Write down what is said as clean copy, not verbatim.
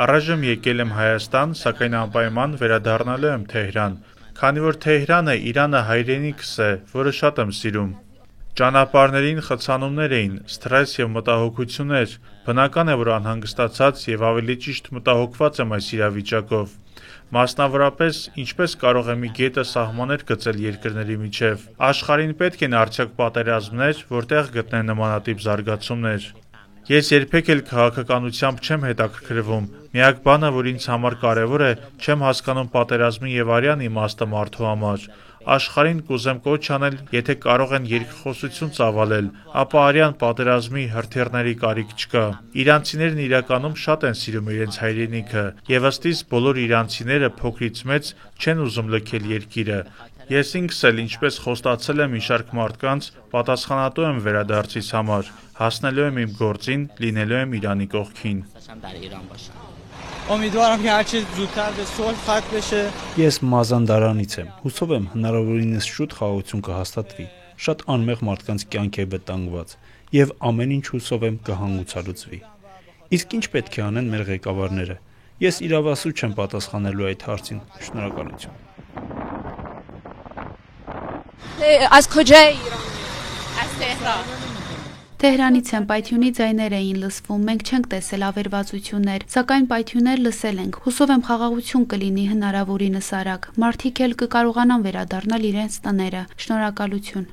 Առայժմ եկել եմ Հայաստան, սակայն անպայման վերադառնալու եմ Թեհրան, քանի որ Թեհրանը Իրանը հայրենիքս է, որը շատ եմ սիրում։ Ճանապարհներին խցանումներ էին, սթրես եւ մտահոգություններ, բնական է, որ անհանգստացած եւ ավելի ճիշտ մտահոգված եմ այս իրավիճակով։ Մասնավորապես, ինչպես կարող է մի գետը սահմաններ գծել երկրների միջև։ Աշխարհին պետք են արդյոք պատերազմներ, որտեղ գտնեն նմանատիպ զարգացումներ։ Ես երբեք էլ քաղաքականությամբ չեմ հետաքրքրվում, միակ բանը, որ ինձ համար կարևոր է, չեմ հասկանում պատերազմի եւ արյան իմաստը մարդու համար։ Աշխարհին կուզեմ կոչ անել, եթե կարող են երկխոսություն ծավալել, ապա արյան պատերազմի հրթիռների կարիք չկա։ Իրանցիներն իրականում շատ են սիրում իրենց հայրենիքը, եւ ըստ իս բոլոր իրանցիները փոքրից մեծ չեն ուզում լքել երկիրը։ Ես ինքս էլ, ինչպես խոստացել եմ մի շարք մարդկանց, պատասխանատու եմ վերադարձիս համար, հասնելու եմ իմ գործին, լինելու եմ Իրանի կողքին։ Ես Մազանդարանից եմ, հուսով եմ հնարավորինս շուտ խաղաղություն կհաստատվի, շատ անմեղ մարդկանց կյանք է վտանգված, եւ ամեն ինչ հուսով եմ կհանգուցալուծվի։ Իսկ ինչ պետք է անեն մեր ղեկավարները։ Ես իրավասու չեմ պատասխանելու այդ հարցին։ Շնորհակալություն։ Թեհրանից եմ, պայթյունի ձայներ էին լսվում, մենք չենք տեսել ավերվածություններ, սակայն պայթյուններ լսել ենք, հուսով եմ խաղաղություն կլինի հնարավորինս արագ, մարդիկ էլ կկարողանան վերադառնալ իրենց տները, շնորհակալություն։